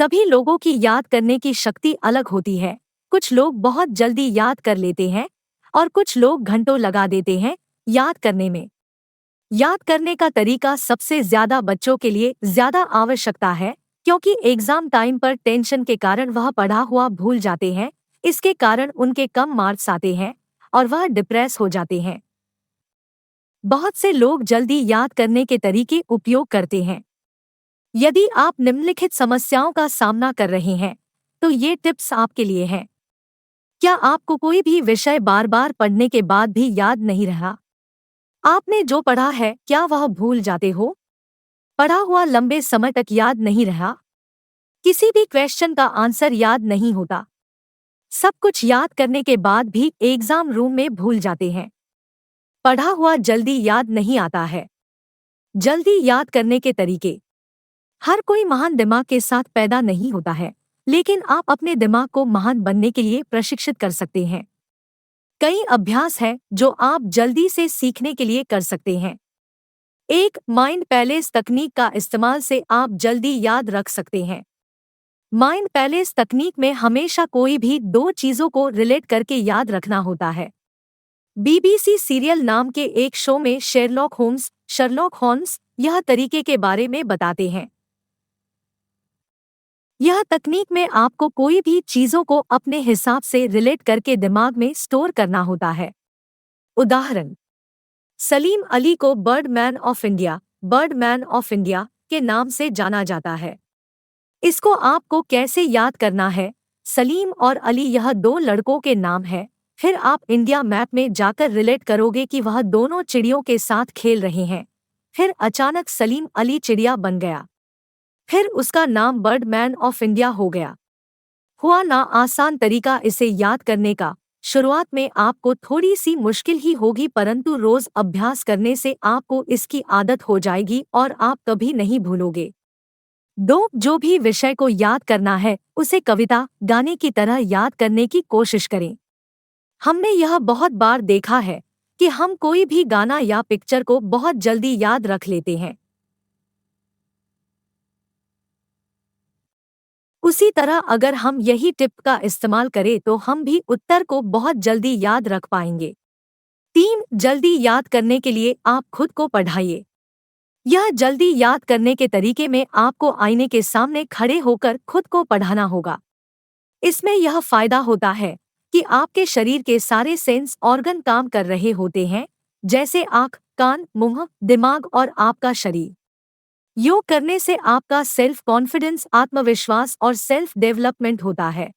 सभी लोगों की याद करने की शक्ति अलग होती है। कुछ लोग बहुत जल्दी याद कर लेते हैं और कुछ लोग घंटों लगा देते हैं याद करने में। याद करने का तरीका सबसे ज्यादा बच्चों के लिए ज्यादा आवश्यकता है, क्योंकि एग्जाम टाइम पर टेंशन के कारण वह पढ़ा हुआ भूल जाते हैं। इसके कारण उनके कम मार्क्स आते हैं और वह डिप्रेस हो जाते हैं। बहुत से लोग जल्दी याद करने के तरीके उपयोग करते हैं। यदि आप निम्नलिखित समस्याओं का सामना कर रहे हैं, तो ये टिप्स आपके लिए हैं। क्या आपको कोई भी विषय बार बार पढ़ने के बाद भी याद नहीं रहा? आपने जो पढ़ा है क्या वह भूल जाते हो? पढ़ा हुआ लंबे समय तक याद नहीं रहा? किसी भी क्वेश्चन का आंसर याद नहीं होता? सब कुछ याद करने के बाद भी एग्जाम रूम में भूल जाते हैं। पढ़ा हुआ जल्दी याद नहीं आता है। जल्दी याद करने के तरीके। हर कोई महान दिमाग के साथ पैदा नहीं होता है, लेकिन आप अपने दिमाग को महान बनने के लिए प्रशिक्षित कर सकते हैं। कई अभ्यास हैं जो आप जल्दी से सीखने के लिए कर सकते हैं। एक माइंड पैलेस तकनीक का इस्तेमाल से आप जल्दी याद रख सकते हैं। माइंड पैलेस तकनीक में हमेशा कोई भी दो चीजों को रिलेट करके याद रखना होता है। बीबीसी सीरियल नाम के एक शो में शर्लॉक होम्स यह तरीके के बारे में बताते हैं। यह तकनीक में आपको कोई भी चीजों को अपने हिसाब से रिलेट करके दिमाग में स्टोर करना होता है। उदाहरण, सलीम अली को बर्डमैन ऑफ इंडिया के नाम से जाना जाता है। इसको आपको कैसे याद करना है? सलीम और अली यह दो लड़कों के नाम है। फिर आप इंडिया मैप में जाकर रिलेट करोगे कि वह दोनों चिड़ियों के साथ खेल रहे हैं। फिर अचानक सलीम अली चिड़िया बन गया। फिर उसका नाम बर्डमैन ऑफ इंडिया हो गया। हुआ ना आसान तरीका इसे याद करने का? शुरुआत में आपको थोड़ी सी मुश्किल ही होगी, परंतु रोज अभ्यास करने से आपको इसकी आदत हो जाएगी और आप कभी नहीं भूलोगे। जो भी विषय को याद करना है उसे कविता, गाने की तरह याद करने की कोशिश करें। हमने यह बहुत बार देखा है कि हम कोई भी गाना या पिक्चर को बहुत जल्दी याद रख लेते हैं। उसी तरह अगर हम यही टिप का इस्तेमाल करें तो हम भी उत्तर को बहुत जल्दी याद रख पाएंगे। 3. जल्दी याद करने के लिए आप खुद को पढ़ाइए। यह जल्दी याद करने के तरीके में आपको आईने के सामने खड़े होकर खुद को पढ़ाना होगा। इसमें यह फायदा होता है कि आपके शरीर के सारे सेंस ऑर्गन काम कर रहे होते हैं, जैसे आँख, कान, मुंह, दिमाग और आपका शरीर। योग करने से आपका सेल्फ कॉन्फिडेंस, आत्मविश्वास और सेल्फ डेवलपमेंट होता है।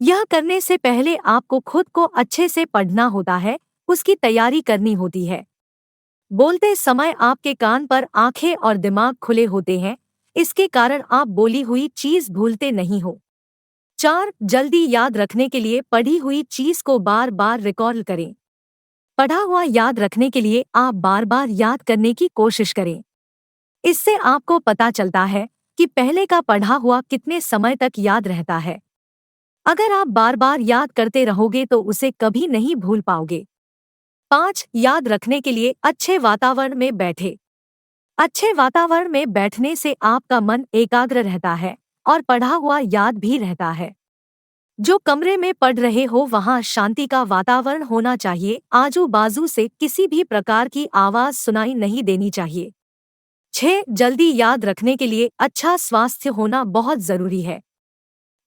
यह करने से पहले आपको खुद को अच्छे से पढ़ना होता है, उसकी तैयारी करनी होती है। बोलते समय आपके कान पर आंखें और दिमाग खुले होते हैं, इसके कारण आप बोली हुई चीज भूलते नहीं हो। 4. जल्दी याद रखने के लिए पढ़ी हुई चीज को बार बार रिकॉल करें। पढ़ा हुआ याद रखने के लिए आप बार बार याद करने की कोशिश करें। इससे आपको पता चलता है कि पहले का पढ़ा हुआ कितने समय तक याद रहता है। अगर आप बार बार याद करते रहोगे तो उसे कभी नहीं भूल पाओगे। 5. याद रखने के लिए अच्छे वातावरण में बैठे। अच्छे वातावरण में बैठने से आपका मन एकाग्र रहता है और पढ़ा हुआ याद भी रहता है। जो कमरे में पढ़ रहे हो वहां शांति का वातावरण होना चाहिए। आजू बाजू से किसी भी प्रकार की आवाज सुनाई नहीं देनी चाहिए। 6. जल्दी याद रखने के लिए अच्छा स्वास्थ्य होना बहुत जरूरी है।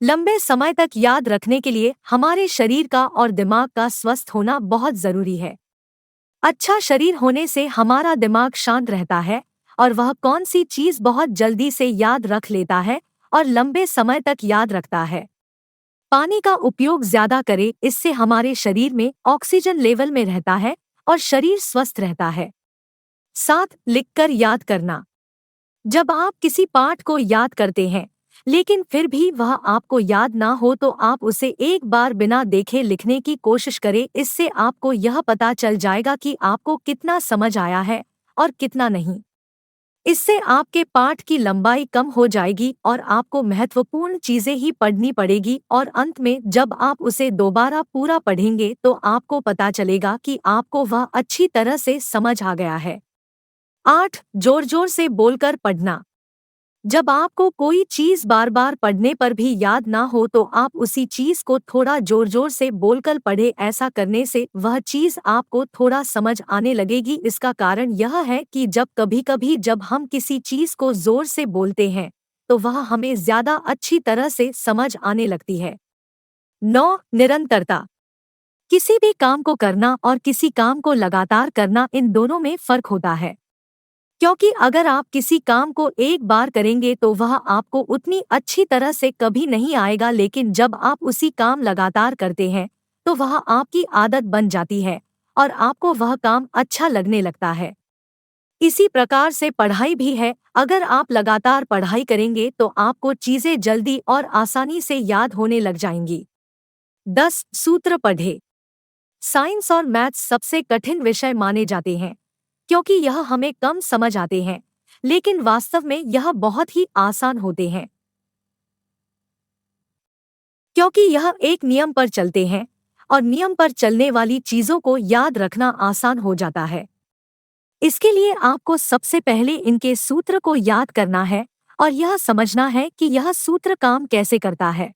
लंबे समय तक याद रखने के लिए हमारे शरीर का और दिमाग का स्वस्थ होना बहुत जरूरी है। अच्छा शरीर होने से हमारा दिमाग शांत रहता है और वह कौन सी चीज बहुत जल्दी से याद रख लेता है और लंबे समय तक याद रखता है। पानी का उपयोग ज्यादा करें, इससे हमारे शरीर में ऑक्सीजन लेवल में रहता है और शरीर स्वस्थ रहता है। 7. लिखकर याद करना। जब आप किसी पाठ को याद करते हैं लेकिन फिर भी वह आपको याद ना हो तो आप उसे एक बार बिना देखे लिखने की कोशिश करें। इससे आपको यह पता चल जाएगा कि आपको कितना समझ आया है और कितना नहीं। इससे आपके पाठ की लंबाई कम हो जाएगी और आपको महत्वपूर्ण चीजें ही पढ़नी पड़ेगी और अंत में जब आप उसे दोबारा पूरा पढ़ेंगे तो आपको पता चलेगा कि आपको वह अच्छी तरह से समझ आ गया है। 8. जोर जोर से बोलकर पढ़ना। जब आपको कोई चीज बार बार पढ़ने पर भी याद ना हो तो आप उसी चीज को थोड़ा जोर जोर से बोलकर पढ़े। ऐसा करने से वह चीज आपको थोड़ा समझ आने लगेगी। इसका कारण यह है कि जब कभी कभी जब हम किसी चीज को जोर से बोलते हैं तो वह हमें ज्यादा अच्छी तरह से समझ आने लगती है। 9. निरंतरता। किसी भी काम को करना और किसी काम को लगातार करना, इन दोनों में फर्क होता है। क्योंकि अगर आप किसी काम को एक बार करेंगे तो वह आपको उतनी अच्छी तरह से कभी नहीं आएगा, लेकिन जब आप उसी काम लगातार करते हैं तो वह आपकी आदत बन जाती है और आपको वह काम अच्छा लगने लगता है। इसी प्रकार से पढ़ाई भी है। अगर आप लगातार पढ़ाई करेंगे तो आपको चीजें जल्दी और आसानी से याद होने लग जाएंगी। 10. सूत्र पढ़े। साइंस और मैथ्स सबसे कठिन विषय माने जाते हैं क्योंकि यह हमें कम समझ आते हैं, लेकिन वास्तव में यह बहुत ही आसान होते हैं क्योंकि यह एक नियम पर चलते हैं और नियम पर चलने वाली चीजों को याद रखना आसान हो जाता है। इसके लिए आपको सबसे पहले इनके सूत्र को याद करना है और यह समझना है कि यह सूत्र काम कैसे करता है।